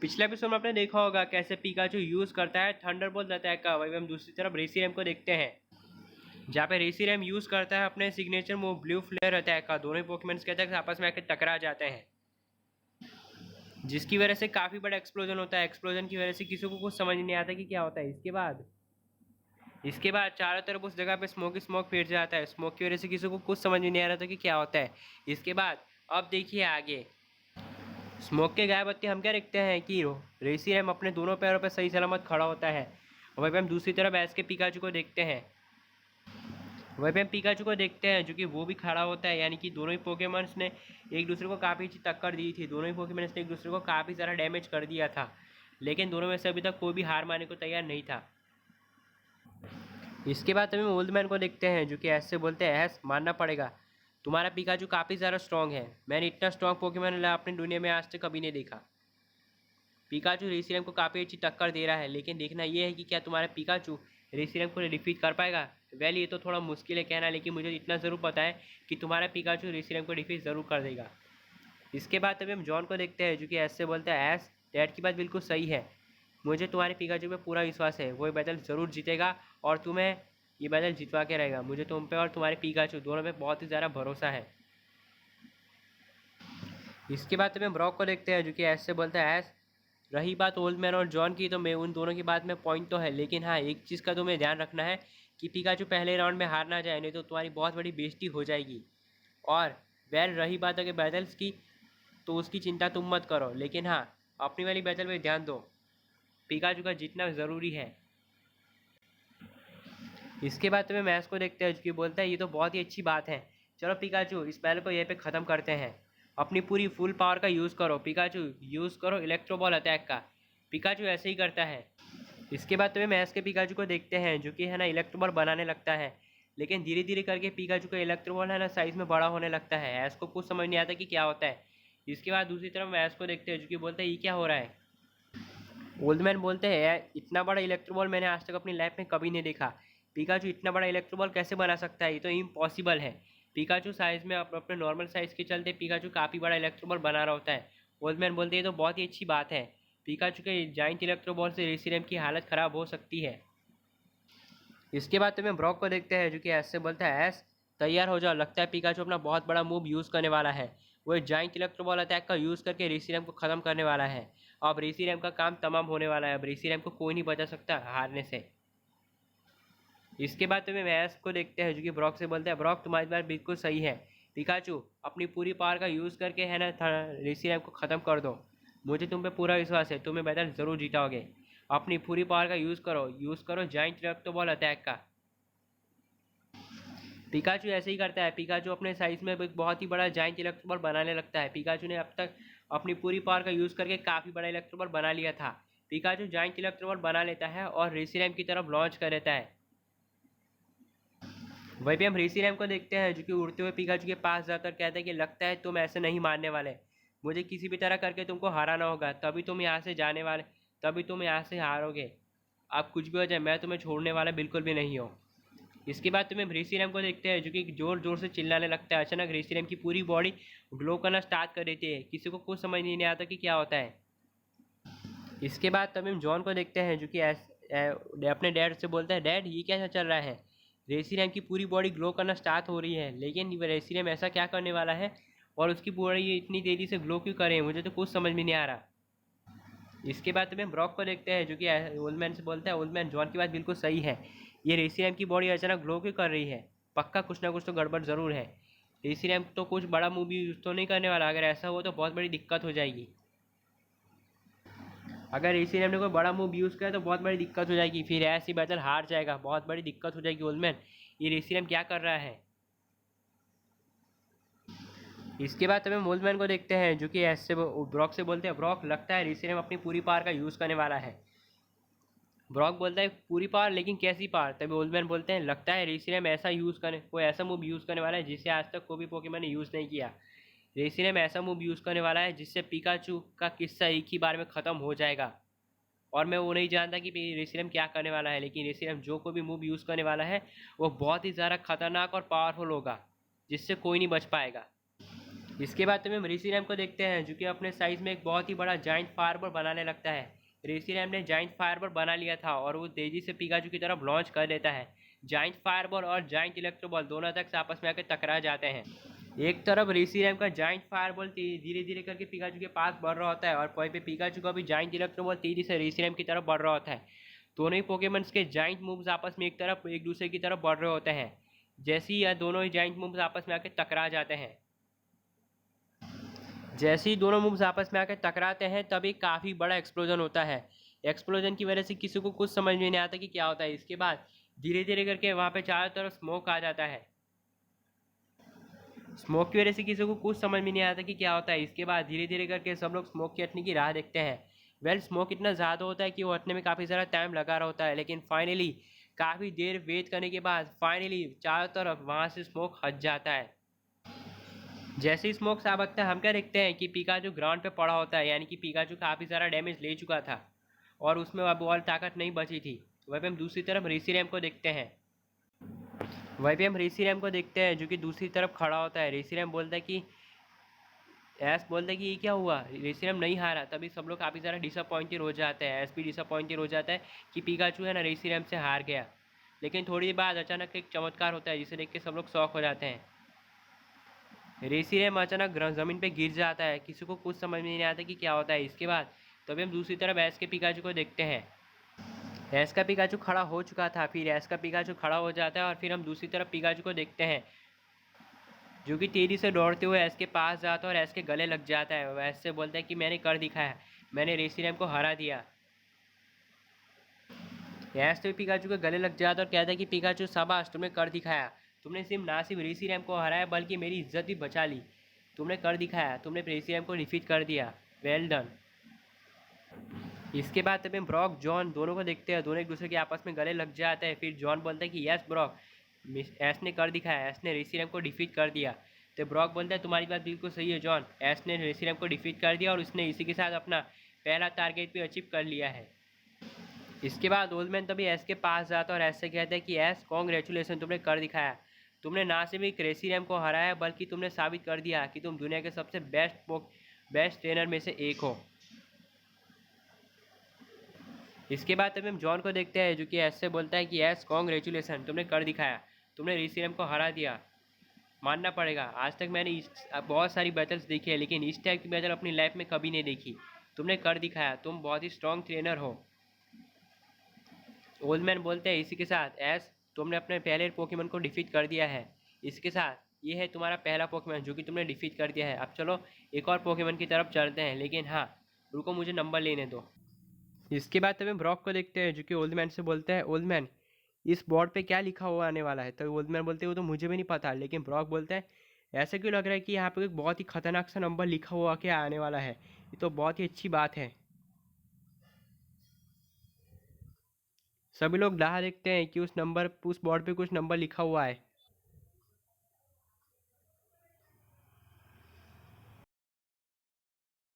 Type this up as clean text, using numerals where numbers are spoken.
पिछले एपिसोड में आपने देखा होगा कैसे पिकाचू यूज करता है थंडरबोल्ट अटैक का। वही हम दूसरी तरफ रेसीरैम को देखते हैं, जहाँ पे रेसीरैम यूज करता है अपने signature move blue flare attack का। दोनों ही पोकेमॉन्स के अटैक आपस में आकर टकरा जाते हैं, जिसकी वजह से काफी बड़ा एक्सप्लोजन होता है। एक्सप्लोजन की वजह से किसी को कुछ समझ नहीं आता कि क्या होता है। इसके बाद चारों तरफ उस जगह पे स्मोक स्मोक फिर जाता है। स्मोक की वजह से किसी को कुछ समझ नहीं आ रहा था कि क्या होता है। इसके बाद अब देखिए आगे, स्मोक के गायब होते हम क्या देखते हैं कि रेसीरैम अपने दोनों पैरों पर सही सलामत खड़ा होता है। वहीं पे हम दूसरी तरफ एस के पिकाचू को देखते हैं। जो कि वो भी खड़ा होता है, यानी कि दोनों ही पोकेमॉन्स ने एक दूसरे को काफ़ी अच्छी टक्कर दी थी। दोनों ही पोकेमॉन्स ने एक दूसरे को काफ़ी सारा डैमेज कर दिया था, लेकिन दोनों में से अभी तक कोई भी हार मानने को तैयार नहीं था। इसके बाद हमें ओल्ड मैन को देखते हैं, जो कि ऐसे बोलते हैं, ऐस मानना पड़ेगा तुम्हारा पिकाचू काफ़ी ज़्यादा स्ट्रॉन्ग है। मैंने इतना स्ट्रॉन्ग पोकेमॉन अपनी दुनिया में आज तक कभी नहीं देखा। पिकाचू रेसीरैम को काफ़ी अच्छी टक्कर दे रहा है, लेकिन देखना यह है कि क्या तुम्हारा पिकाचू रेसीरैम को डिफीट कर पाएगा। वेल, ये तो थोड़ा मुश्किल है कहना, लेकिन मुझे इतना ज़रूर पता है कि तुम्हारा पिकाचू रेसीरैम को डिफीट ज़रूर कर देगा। इसके बाद अभी हम जॉन को देखते हैं, जो कि ऐसे बोलता है, ऐस डैड की बात बिल्कुल सही है। मुझे तुम्हारे पिकाचू पे पूरा विश्वास है, वो ये बैटल ज़रूर जीतेगा और तुम्हें ये बैटल जितवा के रहेगा। मुझे तुम पे और तुम्हारे पिकाचू दोनों पे बहुत ही ज़्यादा भरोसा है। इसके बाद हमें ब्रॉक को देखते हैं, जो कि ऐसे बोलता है, ऐस रही बात ओल्ड मैन और जॉन की, तो मैं उन दोनों की बात में पॉइंट तो है, लेकिन हाँ एक चीज़ का तुम्हें ध्यान रखना है कि पिकाचू पहले राउंड में हार ना जाए, नहीं तो तुम्हारी बहुत बड़ी बेइज्जती हो जाएगी। और वेल, रही बात अगर बैटल्स की, तो उसकी चिंता तुम मत करो, लेकिन हाँ अपनी वाली बैटल में ध्यान दो। पिकाचू का जीतना ज़रूरी है। इसके बाद तुम्हें मैच को देखते हैं, जो कि बोलता है, ये तो बहुत ही अच्छी बात है। चलो पिकाचू, इस बैटल को यहीं पे ख़त्म करते हैं। अपनी पूरी फुल पावर का यूज़ करो पिकाचू, यूज़ करो इलेक्ट्रो बॉल अटैक का। पिकाचू ऐसे ही करता है। इसके बाद तुम्हें मैच के पिकाचू को देखते हैं, जो कि है ना इलेक्ट्रो बॉल बनाने लगता है, लेकिन धीरे धीरे करके पिकाचू का इलेक्ट्रो बॉल है ना साइज में बड़ा होने लगता है। ऐस को कुछ समझ नहीं आता कि क्या होता है। इसके बाद दूसरी तरफ मैच को देखते हैं, जो कि बोलते हैं, ये क्या हो रहा है। ओल्ड मैन बोलते हैं, यार इतना बड़ा इलेक्ट्रो बॉल मैंने आज तक अपनी लाइफ में कभी नहीं देखा। पिकाचू इतना बड़ा इलेक्ट्रो बॉल कैसे बना सकता है, ये तो इम्पॉसिबल है। पिकाचू साइज में अपने नॉर्मल साइज के चलते पिकाचू काफ़ी बड़ा इलेक्ट्रो बॉल बना रहा होता है। ओल्ड मैन बोलते हैं, ये तो बहुत ही अच्छी बात है। पिकाचू के जाइंट इलेक्ट्रो बॉल से रेसीरैम की हालत ख़राब हो सकती है। इसके बाद तुम्हें ब्रॉक को देखते हैं, जो कि ऐसे बोलता है, ऐस तैयार हो जाओ, लगता है पिकाचू अपना बहुत बड़ा मूव यूज़ करने वाला है। वो जाइंट इलेक्ट्रो बॉल अटैक का यूज़ करके रेसीरैम को ख़त्म करने वाला है। अब रेसीरैम का काम तमाम होने वाला है। अब रेसीरैम को कोई नहीं बचा सकता हारने से। इसके बाद तुम्हें मैस को देखते हैं, जो कि ब्रॉक से बोलता है, ब्रॉक तुम्हारी बात बिल्कुल सही है। पिकाचू अपनी पूरी पावर का यूज़ करके है ना रेसीरैम को ख़त्म कर दो। मुझे तुम पे पूरा विश्वास है, तुम्हें बैटल ज़रूर जीताओगे। अपनी पूरी पावर का यूज़ करो जाइंट इलेक्ट्रो बॉल अटैक का। पिकाचू ऐसे ही करता है। पिकाचू अपने साइज में एक बहुत ही बड़ा जाइंट इलेक्ट्रो बॉल बनाने लगता है। पिकाचू ने अब तक अपनी पूरी पावर का यूज़ करके काफ़ी बड़ा इलेक्ट्रो बॉल बना लिया था। पिकाचू जाइंट इलेक्ट्रो बॉल बना लेता है और रेसीरैम की तरफ लॉन्च कर देता है। वहीं पे हम रेसीरैम को देखते हैं, जो कि उड़ते हुए पिकाचू के पास जाकर कहता है कि लगता है तुम ऐसे नहीं मारने वाले। मुझे किसी भी तरह करके तुमको हराना होगा, तभी तुम यहाँ से जाने वाले, तभी तुम यहाँ से हारोगे। अब कुछ भी हो जाए, मैं तुम्हें छोड़ने वाला बिल्कुल भी नहीं हूँ। इसके बाद तुम्हें रेसीरैम को देखते हैं, जो कि जोर जोर से चिल्लाने लगता है। अचानक रेसीरैम की पूरी बॉडी ग्लो करना स्टार्ट कर देती है। किसी को कुछ समझ नहीं आता कि क्या होता है। इसके बाद तब हम जॉन को देखते हैं, जो कि अपने डैड से बोलता है, डैड ये क्या चल रहा है। रेसीरैम की पूरी बॉडी ग्लो करना स्टार्ट हो रही है, लेकिन रेसीरैम ऐसा क्या करने वाला है और उसकी बॉडी इतनी तेज़ी से ग्लो क्यों करे, मुझे तो कुछ समझ में नहीं आ रहा। इसके बाद तुम्हें ब्रॉक को देखते हैं, जो कि ओल्ड मैन से बोलता है, ओल्ड मैन जॉन की बात बिल्कुल सही है। ये रेसीरैम की बॉडी अचानक ग्लो क्यों कर रही है। पक्का कुछ ना कुछ तो गड़बड़ ज़रूर है। रेसीरैम तो कुछ बड़ा मूवी यूज़ तो नहीं करने वाला। अगर ऐसा हो तो बहुत बड़ी दिक्कत हो जाएगी। अगर रेसीरैम ने कोई बड़ा मूव यूज़ किया तो बहुत बड़ी दिक्कत हो जाएगी। फिर ऐसी बैटल हार जाएगा, बहुत बड़ी दिक्कत हो जाएगी। ओल्ड मैन, ये रेसीरैम क्या कर रहा है। इसके बाद तभी ओल्ड मैन को देखते हैं जो कि ऐसे ब्रॉक से बोलते हैं, ब्रॉक लगता है रीसीरम अपनी पूरी पावर का यूज़ करने वाला है। ब्रॉक बोलता है पूरी पावर, लेकिन कैसी पावर? तभी ओल्ड मैन बोलते हैं लगता है रीसीरम ऐसा यूज़ करने, कोई ऐसा मूव यूज़ करने वाला है जिसे आज तक कोई भी पोकेमॉन ने यूज़ नहीं किया। रीसीरम ऐसा मूव यूज़ करने वाला है जिससे पिकाचू का किस्सा एक ही बार में ख़त्म हो जाएगा। और मैं वो नहीं जानता कि रीसीरम क्या करने वाला है, लेकिन रीसीरम जो कोई भी मूव यूज़ करने वाला है वो बहुत ही ज़्यादा खतरनाक और पावरफुल होगा, जिससे कोई नहीं बच पाएगा। इसके बाद तुम्हें रीसीरम को देखते हैं जो कि अपने साइज़ में एक बहुत ही बड़ा जाइंट फायरबॉल बनाने लगता है। रीसीरम ने जाइंट फायरबॉल बना लिया था और वो तेज़ी से पिकाचू की तरफ लॉन्च कर देता है। जाइंट फायरबॉल और जाइंट इलेक्ट्रोबॉल दोनों तक आपस में आकर टकरा जाते हैं। एक तरफ रीसीरम का जाइंट फायरबॉल धीरे धीरे करके पिकाचू के पास बढ़ रहा होता है और वहीं पे पिकाचू का भी जाइंट इलेक्ट्रोबॉल तेजी से रीसीरम की तरफ बढ़ रहा होता है। दोनों ही पोकेमॉन्स के जाइंट मूव्स आपस में एक दूसरे की तरफ बढ़ रहे होते हैं। जैसे ही यह दोनों ही जाइंट मूव्स आपस में आकर टकरा जाते हैं, जैसे ही दोनों मूव्स आपस में आकर टकराते हैं तभी काफ़ी बड़ा एक्सप्लोजन होता है। एक्सप्लोजन की वजह से किसी को कुछ समझ में नहीं आता कि क्या होता है। इसके बाद धीरे धीरे करके वहाँ पे चारों तरफ स्मोक आ जाता है। स्मोक की वजह से किसी को कुछ समझ में नहीं आता कि क्या होता है। इसके बाद धीरे धीरे करके सब लोग स्मोक के हटने की राह देखते हैं। स्मोक इतना ज़्यादा होता है कि वो हटने में काफ़ी सारा टाइम लगा रहा होता है, लेकिन फाइनली काफ़ी देर वेट करने के बाद फाइनली चारों तरफ वहाँ से स्मोक हट जाता है। जैसे ही स्मोक साफ हटता है हम क्या देखते हैं कि पिकाचू ग्राउंड पे पड़ा होता है, यानी कि पिकाचू काफ़ी सारा डैमेज ले चुका था और उसमें अब और ताकत नहीं बची थी। वहीं पे हम दूसरी तरफ रीसीरम को देखते हैं। जो कि दूसरी तरफ खड़ा होता है। रीसीरम बोलता है कि एस बोलता है कि ये क्या हुआ, रीसीरम नहीं हारा। तभी सब लोग काफ़ी ज़्यादा डिसअपॉइंटेड हो जाते हैं। एस भी डिसअपॉइंटेड हो जाता है कि पिकाचू है ना रीसीरम से हार गया। लेकिन थोड़ी देर बाद अचानक एक चमत्कार होता है जिसे देख के सब लोग शॉक हो जाते हैं। रीसीरम अचानक ज़मीन पे गिर जाता है, किसी को कुछ समझ में नहीं आता कि क्या होता है। इसके बाद तभी हम दूसरी तरफ एस के पिकाचू को देखते हैं। एस का पिकाचू खड़ा हो चुका था, फिर एस का पिकाचू खड़ा हो जाता है और फिर हम दूसरी तरफ पिकाचू को देखते हैं जो कि तेज़ी से दौड़ते हुए एस के पास जाता है और एस के गले लग जाता है। वह एस से बोलता है कि मैंने कर दिखाया, मैंने रीसीरम को हरा दिया। एस तो पिकाचू के गले लग जाता है और कहता है कि पिकाचू शाबाश, तुमने कर दिखाया। तुमने सिर्फ रीसीरम को हराया बल्कि मेरी इज्जत भी बचा ली। तुमने कर दिखाया, तुमने रीसीरम को डिफीट कर दिया, वेल डन। इसके बाद तब हम ब्रॉक जॉन दोनों को देखते हैं। दोनों एक दूसरे के आपस में गले लग जाते हैं। फिर जॉन बोलता है कि यस ब्रॉक, एस ने कर दिखाया, एस ने रीसीरम को डिफीट कर दिया। तो ब्रॉक बोलता है तुम्हारी बात बिल्कुल सही है जॉन, एस ने रीसीरम को डिफीट कर दिया और उसने इसी के साथ अपना पहला टारगेट भी अचीव कर लिया है। इसके बाद ओल्डमैन तभी एस के पास जाता है और एस से कहता है कि एस कॉन्ग्रेचुलेसन, तुमने कर दिखाया। तुमने ना सिर्फ एक रीसीरम को हराया बल्कि तुमने साबित कर दिया कि तुम दुनिया के सबसे बेस्ट ट्रेनर में से एक हो। इसके बाद तभी हम जॉन को देखते हैं जो कि एस से बोलता है कि एस कॉन्ग्रेचुलेसन, तुमने कर दिखाया, तुमने रीसीरम को हरा दिया। मानना पड़ेगा, आज तक मैंने बहुत सारी बैटल्स देखी है लेकिन इस टाइप की बैटल अपनी लाइफ में कभी नहीं देखी। तुमने कर दिखाया, तुम बहुत ही स्ट्रॉन्ग ट्रेनर हो। ओल्ड मैन बोलते हैं इसी के साथ एस, तुमने अपने पहले पोकेमॉन को डिफीट कर दिया है। इसके साथ ये है तुम्हारा पहला पोकेमॉन जो कि तुमने डिफीट कर दिया है। अब चलो एक और पोकेमॉन की तरफ चलते हैं, लेकिन हाँ रुको, मुझे नंबर लेने दो। इसके बाद तभी ब्रॉक को देखते हैं जो कि ओल्ड मैन से बोलते हैं ओल्ड मैन, इस बोर्ड पे क्या लिखा हुआ आने वाला है। तो ओल्ड मैन बोलते हैं वो तो मुझे भी नहीं पता, लेकिन ब्रॉक बोलता है ऐसा क्यों लग रहा है कि यहाँ पे एक बहुत ही खतरनाक सा नंबर लिखा हुआ क्या आने वाला है। ये तो बहुत ही अच्छी बात है। सभी लोग राह देखते हैं कि उस बोर्ड पे कुछ नंबर लिखा हुआ है।